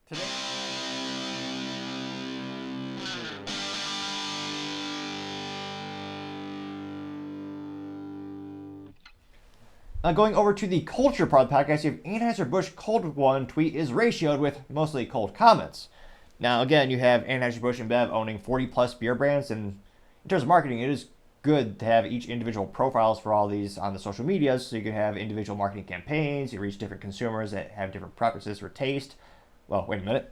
Today, going over to the culture part of the podcast, you have Anheuser Busch Cold One tweet is ratioed with mostly cold comments. Now, again, you have Anheuser Busch and Bev owning 40 plus beer brands, and in terms of marketing, it is good to have each individual profiles for all these on the social medias, so you can have individual marketing campaigns. You reach different consumers that have different preferences for taste. Well, wait a minute.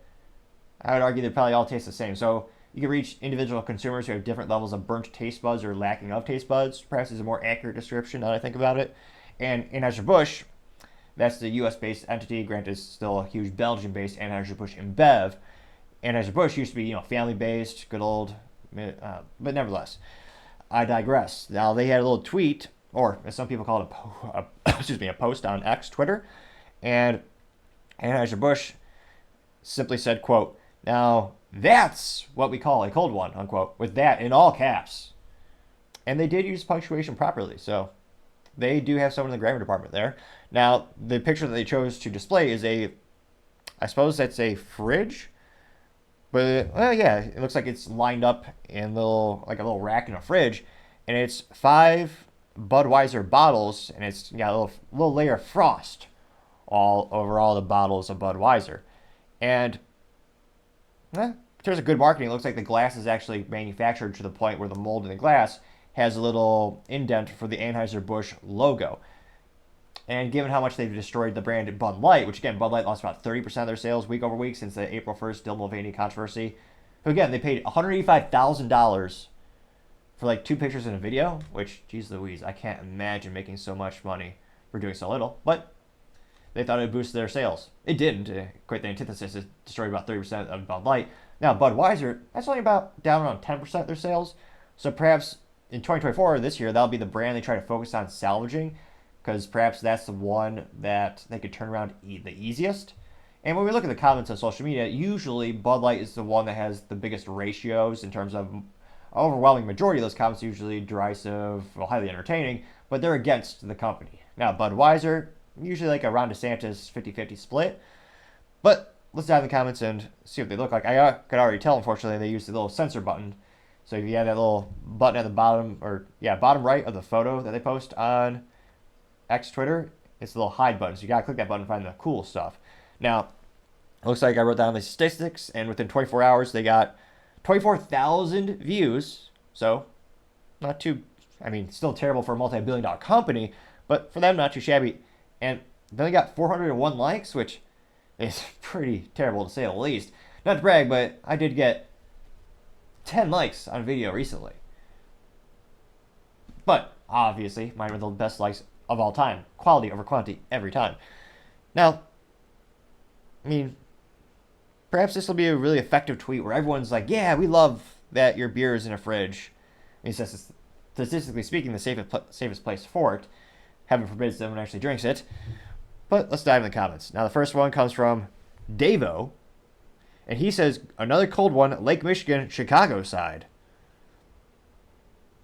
I would argue they probably all taste the same. So you can reach individual consumers who have different levels of burnt taste buds or lacking of taste buds. Perhaps is a more accurate description now that I think about it. And Anheuser-Busch, that's the U.S.-based entity. Granted, it's still a huge Belgian-based Anheuser-Busch InBev. Anheuser-Busch used to be, family-based, good old, but nevertheless, I digress. Now they had a little tweet, or as some people call it, a post on X, Twitter, and Anheuser-Busch simply said, quote, "Now that's what we call a cold one," unquote, with that in all caps. And they did use punctuation properly, so they do have someone in the grammar department there. Now, the picture that they chose to display is I suppose that's a fridge, but well, yeah, it looks like it's lined up in like a little rack in a fridge, and it's 5 Budweiser bottles, and it's got a little layer of frost all over all the bottles of Budweiser. And in terms of good marketing, it looks like the glass is actually manufactured to the point where the mold in the glass has a little indent for the Anheuser-Busch logo. And given how much they've destroyed the brand Bud Light, which again, Bud Light lost about 30% of their sales week over week since the April 1st Dylan Mulvaney controversy. But again, they paid $185,000 for like 2 pictures and a video, which, geez Louise, I can't imagine making so much money for doing so little. But they thought it would boost their sales. It didn't. Quite the antithesis. It destroyed about 30% of Bud Light. Now, Budweiser, that's only about down around 10% of their sales. So perhaps in 2024, this year, that'll be the brand they try to focus on salvaging, because perhaps that's the one that they could turn around the easiest. And when we look at the comments on social media, usually Bud Light is the one that has the biggest ratios in terms of overwhelming majority of those comments, usually derisive, well, highly entertaining, but they're against the company. Now, Budweiser, usually like a Ron DeSantis 50-50 split. But let's dive in the comments and see what they look like. I could already tell, unfortunately, they used the little censor button. So if you have that little button at the bottom, bottom right of the photo that they post on X Twitter, it's the little hide button. So you gotta click that button to find the cool stuff. Now, it looks like I wrote down the statistics, and within 24 hours, they got 24,000 views. So, not too, still terrible for a multi-billion-dollar company, but for them, not too shabby. And then they got 401 likes, which is pretty terrible to say the least. Not to brag, but I did get 10 likes on a video recently. But obviously, mine were the best likes of all time. Quality over quantity every time. Now, perhaps this will be a really effective tweet where everyone's like, yeah, we love that your beer is in a fridge. Statistically speaking, the safest place for it. Heaven forbid someone actually drinks it. But let's dive in the comments. Now, the first one comes from Davo, and he says, "Another cold one, Lake Michigan, Chicago side."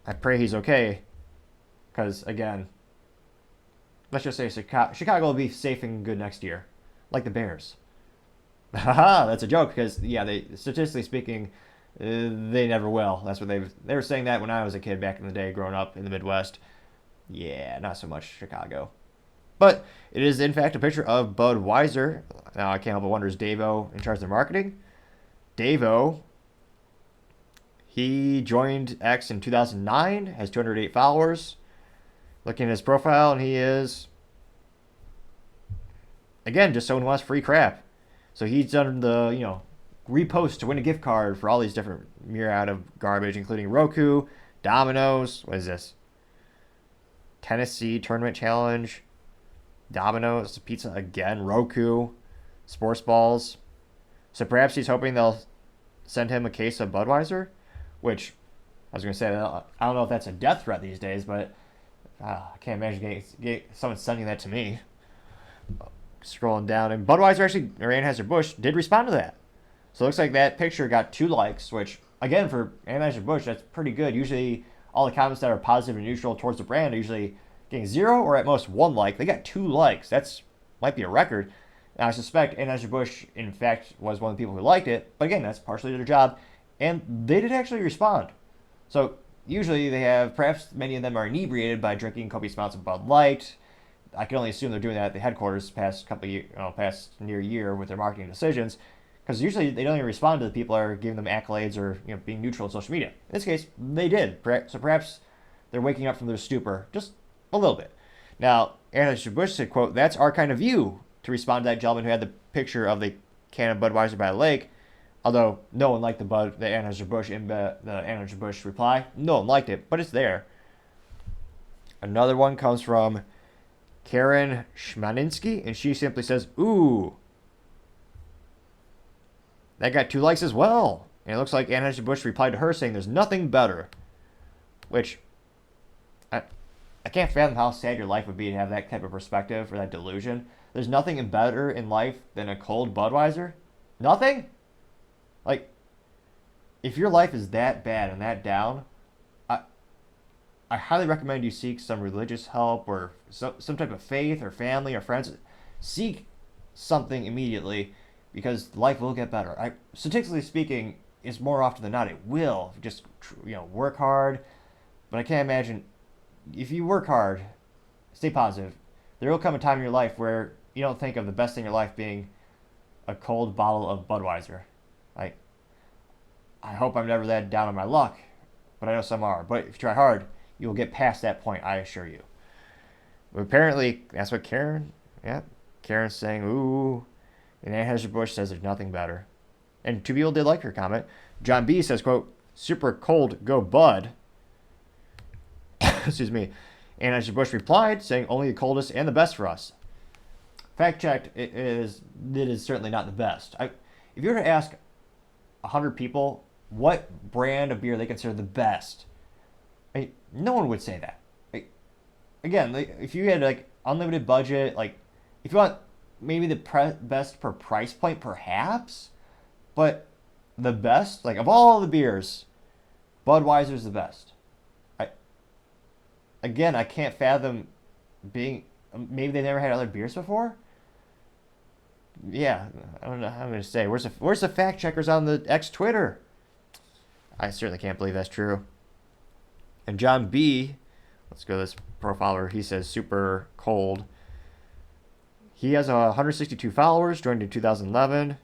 I pray he's okay, because, again, let's just say Chicago will be safe and good next year, like the Bears. Haha, that's a joke, because, yeah, statistically speaking, they never will. That's what they were saying that when I was a kid back in the day, growing up in the Midwest. Yeah, not so much Chicago. But it is, in fact, a picture of Budweiser. Now, I can't help but wonder, is Davo in charge of their marketing? Davo, he joined X in 2009, has 208 followers. Looking at his profile, and he is, again, just someone who wants free crap. So he's done the, repost to win a gift card for all these different myriad of garbage, including Roku, Domino's, what is this? Tennessee Tournament Challenge, Domino's Pizza again, Roku, Sports Balls. So perhaps he's hoping they'll send him a case of Budweiser, which I was going to say, I don't know if that's a death threat these days, but I can't imagine someone sending that to me. Scrolling down, and Budweiser or Anheuser-Busch did respond to that. So it looks like that picture got 2 likes, which, again, for Anheuser-Busch, that's pretty good. Usually, all the comments that are positive and neutral towards the brand are usually getting 0 or at most 1 like. They got 2 likes. Might be a record. Now, I suspect Anheuser-Busch, in fact, was one of the people who liked it, but again, that's partially their job, and they did actually respond. So usually they have, perhaps many of them are inebriated by drinking copious amounts of Bud Light. I can only assume they're doing that at the headquarters past couple of years, past near year with their marketing decisions, because usually they don't even respond to the people that are giving them accolades or being neutral on social media. In this case, they did. So perhaps they're waking up from their stupor just a little bit. Now, Anheuser-Busch said, quote, "That's our kind of view," to respond to that gentleman who had the picture of the can of Budweiser by the lake. Although no one liked the Anheuser-Busch reply. No one liked it, but it's there. Another one comes from Karen Schmaninsky, and she simply says, "Ooh, that got 2 likes as well." And it looks like Anheuser-Busch replied to her saying there's nothing better. Which, I can't fathom how sad your life would be to have that type of perspective or that delusion. There's nothing better in life than a cold Budweiser? Nothing? Like, if your life is that bad and that down, I highly recommend you seek some religious help or some type of faith or family or friends. Seek something immediately, because life will get better. Statistically speaking, it's more often than not it will. Just work hard. But I can't imagine, if you work hard, stay positive, there will come a time in your life where you don't think of the best thing in your life being a cold bottle of Budweiser. I hope I'm never that down on my luck, but I know some are. But if you try hard, you will get past that point, I assure you. But apparently, that's what Karen's saying, ooh. And Anheuser-Busch says there's nothing better. And 2 people did like her comment. John B says, quote, "Super cold, go Bud." Excuse me. Anheuser-Busch replied, saying only the coldest and the best for us. Fact checked, it is certainly not the best. If you were to ask 100 people what brand of beer they consider the best, no one would say that. Again, if you had unlimited budget, if you want maybe the best per price point, perhaps, but the best, of all the beers, Budweiser's the best. I can't fathom maybe they've never had other beers before. Yeah, I don't know how I'm going to say. Where's the fact checkers on the X Twitter? I certainly can't believe that's true. And John B, let's go to this profiler. He says super cold. He has 162 followers, joined in 2011.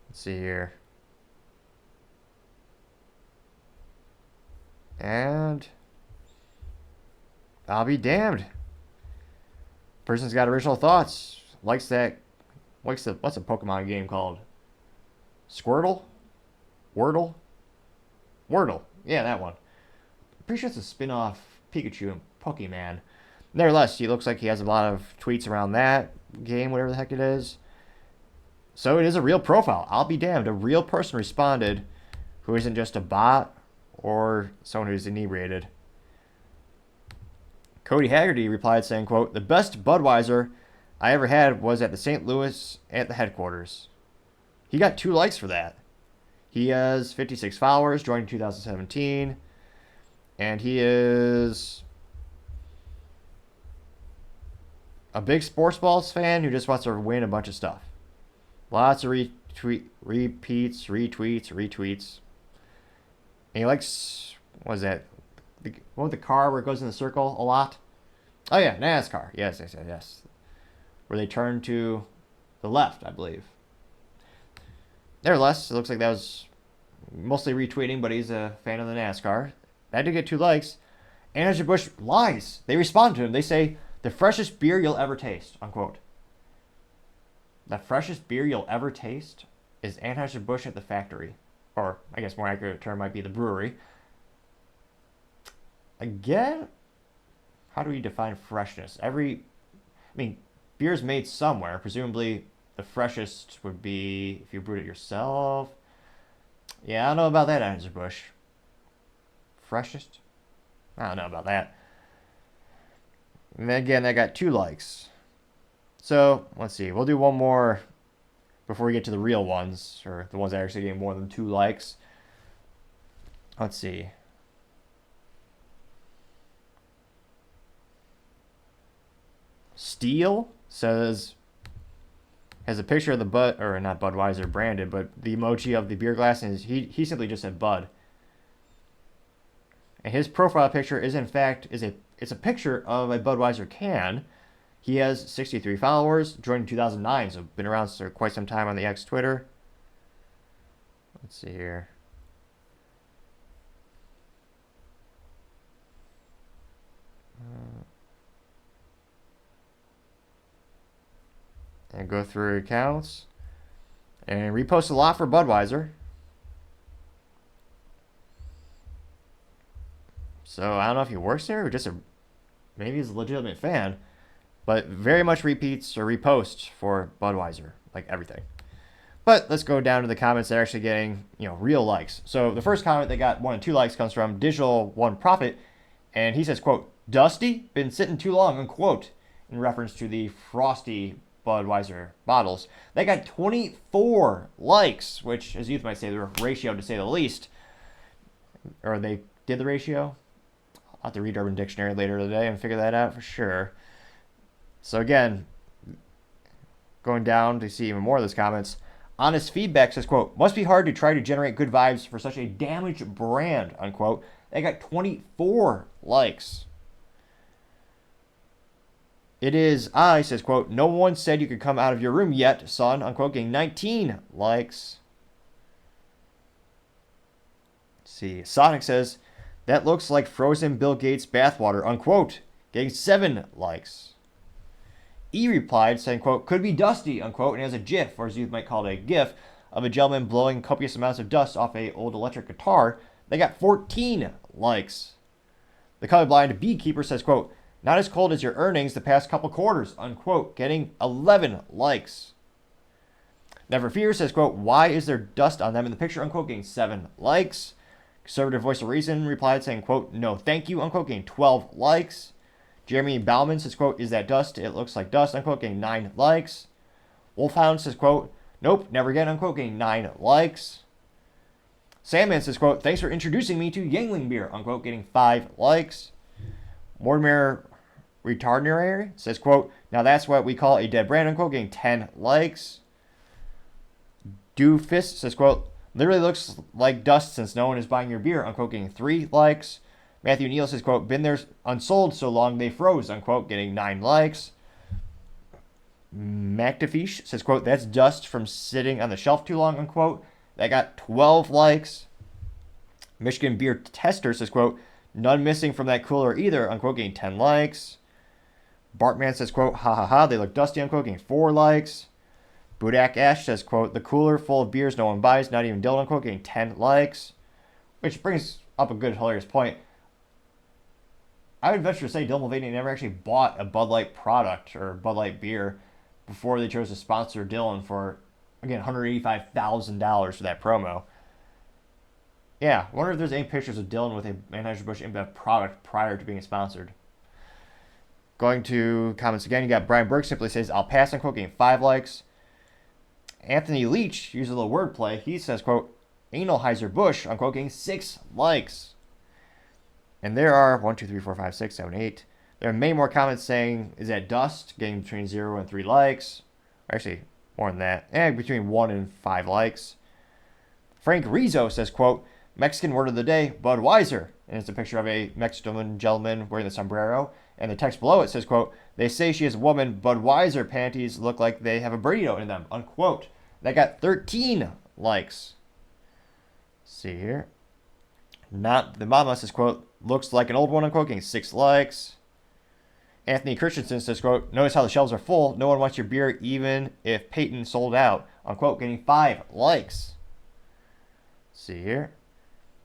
Let's see here. And I'll be damned. Person's got original thoughts. What's a Pokemon game called? Squirtle? Wordle? Wordle. Yeah, that one. Pretty sure it's a spin-off Pikachu and Pokemon. Nevertheless, he looks like he has a lot of tweets around that game, whatever the heck it is. So it is a real profile. I'll be damned. A real person responded who isn't just a bot or someone who's inebriated. Cody Haggerty replied saying, quote, "The best Budweiser I ever had was at the St. Louis at the headquarters." He got 2 likes for that. He has 56 followers, joined in 2017. And he is a big sports balls fan who just wants to win a bunch of stuff. Lots of retweets. And he likes, what is that? The one with the car where it goes in the circle a lot? Oh yeah, NASCAR. Yes. Where they turn to the left, I believe. Nevertheless, it looks like that was mostly retweeting, but he's a fan of the NASCAR. That did get 2 likes. Anheuser-Busch lies. They respond to him. They say, "The freshest beer you'll ever taste," unquote. The freshest beer you'll ever taste is Anheuser-Busch at the factory. Or, I guess more accurate term might be the brewery. Again, how do we define freshness? Beer's made somewhere. Presumably, the freshest would be if you brewed it yourself. Yeah, I don't know about that, Anheuser-Busch. Freshest? I don't know about that. And then again, I got 2 likes. So, let's see. We'll do one more before we get to the real ones, or the ones that are actually getting more than 2 likes. Let's see. Steel says, has a picture of the Bud, or not Budweiser branded, but the emoji of the beer glass, and he simply just said Bud. And his profile picture is in fact it's a picture of a Budweiser can. He has 63 followers, joined in 2009, so been around for quite some time on the X Twitter. Let's see here. And go through accounts. And repost a lot for Budweiser. So I don't know if he works there or just maybe he's a legitimate fan. But very much repeats or reposts for Budweiser, like everything. But let's go down to the comments that are actually getting, real likes. So the first comment that got 1 and 2 likes comes from Digital One Profit, and he says, quote, "Dusty, been sitting too long," unquote, in reference to the frosty Budweiser bottles. They got 24 likes, which, as youth might say, the ratio to say the least. Or they did the ratio? I'll have to read Urban Dictionary later today and figure that out for sure. So again, going down to see even more of those comments, Honest Feedback says, quote, "Must be hard to try to generate good vibes for such a damaged brand," unquote. They got 24 likes. It is I says, quote, "No one said you could come out of your room yet, son," unquote, getting 19 likes. Let's see. Sonic says, "That looks like frozen Bill Gates bathwater," unquote, getting 7 likes. E replied saying, quote, "Could be Dusty," unquote, and has a GIF, or as you might call it, a GIF, of a gentleman blowing copious amounts of dust off a old electric guitar. They got 14 likes. The colorblind beekeeper says, quote, "Not as cold as your earnings the past couple quarters," unquote, getting 11 likes. Never Fear says, quote, "Why is there dust on them in the picture," unquote, getting 7 likes. Conservative Voice of Reason replied saying, quote, "No thank you," unquote, getting 12 likes. Jeremy Bauman says, quote, "Is that dust? It looks like dust," unquote, getting 9 likes. Wolfhound says, quote, "Nope, never again," unquote, getting 9 likes. Sandman says, quote, "Thanks for introducing me to Yangling beer," unquote, getting 5 likes. Mortimer Retardnerary says, quote, "Now that's what we call a dead brand," unquote, getting 10 likes. Doofist says, quote, "Literally looks like dust since no one is buying your beer," unquote, getting 3 likes. Matthew Neal says, quote, "Been there unsold so long they froze," unquote, getting 9 likes. MacDefish says, quote, "That's dust from sitting on the shelf too long," unquote. That got 12 likes. Michigan Beer Tester says, quote, "None missing from that cooler either," unquote, getting 10 likes. Bartman says, quote, "Ha ha ha, they look dusty," unquote, getting 4 likes. Budak Ash says, quote, "The cooler full of beers no one buys, not even Dylan," unquote, getting 10 likes. Which brings up a good, hilarious point. I would venture to say Dylan Mulvaney never actually bought a Bud Light product or Bud Light beer before they chose to sponsor Dylan for, again, $185,000 for that promo. Yeah, I wonder if there's any pictures of Dylan with a Anheuser Busch InBev product prior to being sponsored. Going to comments again, you got Brian Burke simply says, "I'll pass," unquote, getting 5 likes. Anthony Leach uses a little wordplay. He says, quote, "Anheuser Busch," unquote, getting 6 likes. And there are 1, 2, 3, 4, 5, 6, 7, 8. There are many more comments saying, "Is that dust?" getting between 0 and 3 likes. Actually, more than that. And between 1 and 5 likes. Frank Rizzo says, quote, "Mexican word of the day, Budweiser." And it's a picture of a Mexican gentleman wearing the sombrero. And the text below it says, quote, "They say she is a woman. Budweiser panties look like they have a burrito in them," unquote. That got 13 likes. Let's see here. Not the Mama says, quote, "Looks like an old one," unquote, getting 6 likes. Anthony Christensen says, quote, "Notice how the shelves are full. No one wants your beer even if Peyton sold out," unquote, getting 5 likes. Let's see here.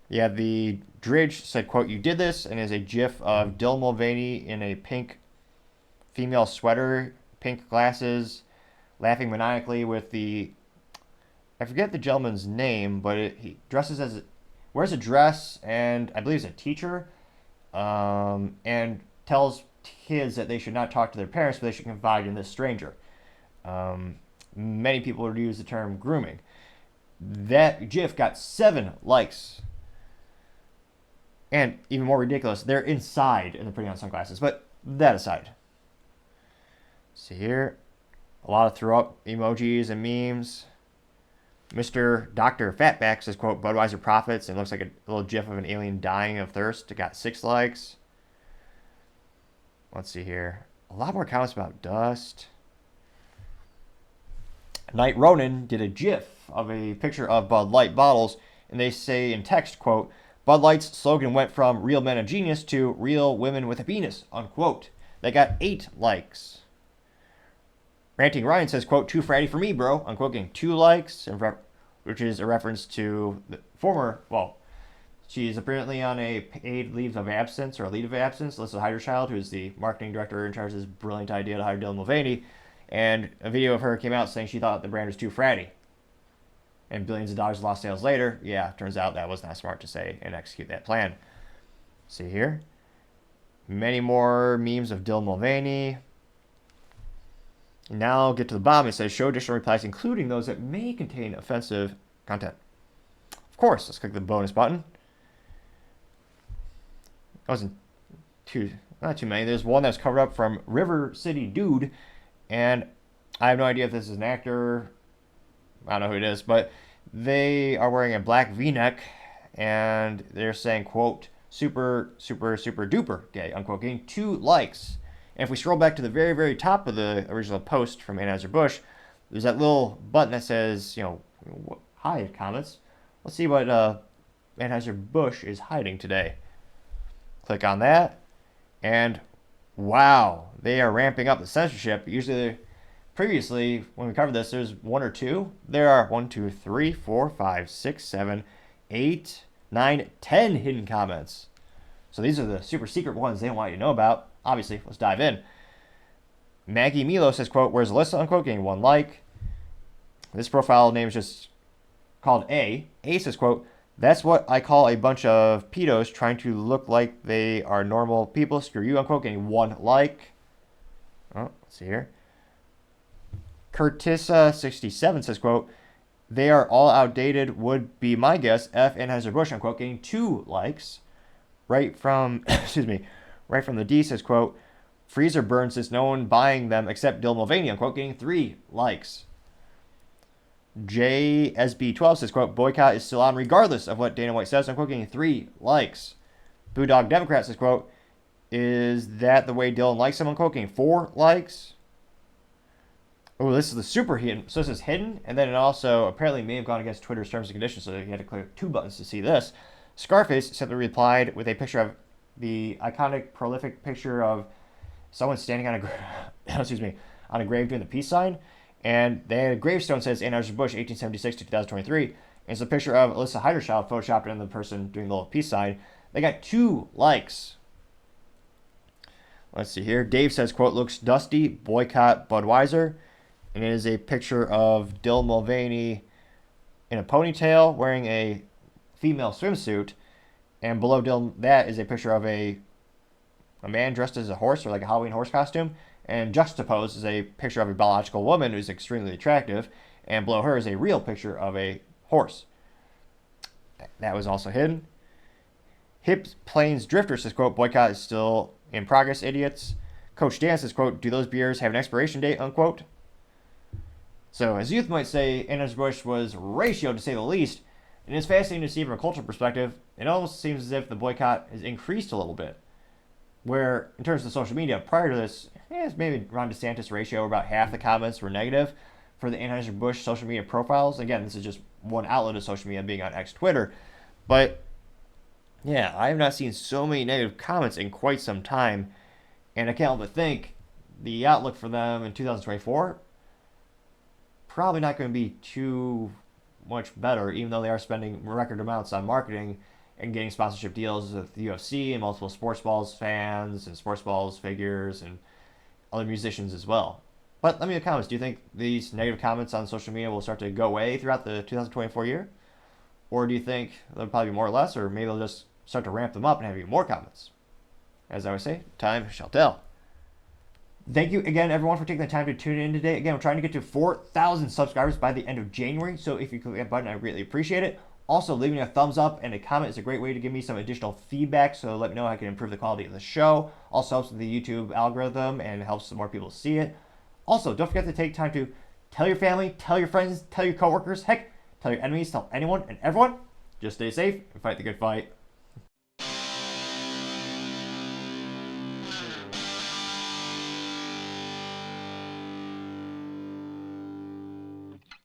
Yeah, the Dridge said, quote, "You did this," and is a gif of Dylan Mulvaney in a pink female sweater, pink glasses, laughing maniacally with I forget the gentleman's name, but he dresses wears a dress, and I believe he's a teacher, and tells kids that they should not talk to their parents, but they should confide in this stranger. Many people would use the term grooming. That GIF got 7 likes. And even more ridiculous, they're inside and they're putting on sunglasses. But that aside. See here. A lot of throw up emojis and memes. Mr. Dr. Fatback says, quote, Budweiser profits, and looks like a little gif of an alien dying of thirst. It got 6 likes. Let's see here. A lot more comments about Dust. Night Ronin did a gif of a picture of Bud Light bottles, and they say in text, quote, Bud Light's slogan went from real men of genius to real women with a penis, unquote. They got 8 likes. Ranting Ryan says, quote, too fratty for me, bro, unquote, getting 2 likes, which is a reference to the former, well, she's apparently on a paid leave of absence or a leave of absence, Alyssa Heiderchild, who is the marketing director in charge of this brilliant idea to hire Dylan Mulvaney, and a video of her came out saying she thought the brand was too fratty. And billions of dollars lost sales later, yeah, turns out that was not smart to say and execute that plan. See here. Many more memes of Dylan Mulvaney. Now get to the bottom. It says show additional replies, including those that may contain offensive content. Of course, let's click the bonus button. That wasn't not too many. There's one that was covered up from River City Dude, and I have no idea if this is an actor. I don't know who it is, but they are wearing a black V-neck, and they're saying, quote, super, super, super duper gay, unquote, getting 2 likes. And if we scroll back to the very, very top of the original post from Anheuser Busch, there's that little button that says, you know, hi, comments. Let's see what Anheuser Busch is hiding today. Click on that, and wow, they are ramping up the censorship. Usually, previously, when we covered this, there's 1 or 2. There are 1, 2, 3, 4, 5, 6, 7, 8, 9, 10 hidden comments. So these are the super secret ones they don't want you to know about. Obviously, let's dive in. Maggie Milo says, quote, where's Alyssa, unquote, getting 1 like. This profile name is just called A. A says, quote, that's what I call a bunch of pedos trying to look like they are normal people. Screw you, unquote, getting 1 like. Oh, let's see here. Curtissa67 says, quote, they are all outdated, would be my guess, F Anheuser-Busch, unquote, getting 2 likes. Right from, right from the D says, quote, freezer burns since no one buying them except Dylan Mulvaney, unquote, getting 3 likes. JSB12 says, quote, boycott is still on regardless of what Dana White says, unquote, getting 3 likes. Boodog Democrat says, quote, is that the way Dylan likes him, unquote, getting 4 likes. Oh, this is the super hidden. So this is hidden, and then it also apparently may have gone against Twitter's terms and conditions, so you had to click 2 buttons to see this. Scarface simply replied with a picture of the iconic, prolific picture of someone standing on a on a grave doing the peace sign, and the gravestone says Anheuser Busch 1876 to 2023. And it's a picture of Alyssa Heiderchild photoshopped in the person doing the little peace sign. They got 2 likes. Let's see here. Dave says, quote, looks dusty, boycott Budweiser. And it is a picture of Dylan Mulvaney in a ponytail wearing a female swimsuit. And below Dylan, that is a picture of a man dressed as a horse or like a Halloween horse costume. And juxtaposed is a picture of a biological woman who's extremely attractive. And below her is a real picture of a horse. That was also hidden. Hip Plains Drifter says, quote, boycott is still in progress, idiots. Coach Dan says, quote, do those beers have an expiration date, unquote? So, as youth might say, Anheuser-Busch was ratioed, to say the least. And it's fascinating to see from a cultural perspective. It almost seems as if the boycott has increased a little bit. Where, in terms of social media, prior to this, it's maybe Ron DeSantis ratio, where about half the comments were negative for the Anheuser-Busch social media profiles. Again, this is just one outlet of social media, being on X Twitter. But, yeah, I have not seen so many negative comments in quite some time. And I can't help but think the outlook for them in 2024, probably not going to be too much better, even though they are spending record amounts on marketing and getting sponsorship deals with the UFC and multiple Sports Balls fans and Sports Balls figures and other musicians as well. But let me know in the comments, do you think these negative comments on social media will start to go away throughout the 2024 year? Or do you think there'll probably be more or less, or maybe they'll just start to ramp them up and have even more comments? As I always say, time shall tell. Thank you again, everyone, for taking the time to tune in today. Again, we're trying to get to 4,000 subscribers by the end of January, so if you click that button, I greatly appreciate it. Also, leaving a thumbs up and a comment is a great way to give me some additional feedback, so let me know how I can improve the quality of the show. Also helps with the YouTube algorithm and helps some more people see it. Also, don't forget to take time to tell your family, tell your friends, tell your coworkers, heck, tell your enemies, tell anyone and everyone. Just stay safe and fight the good fight.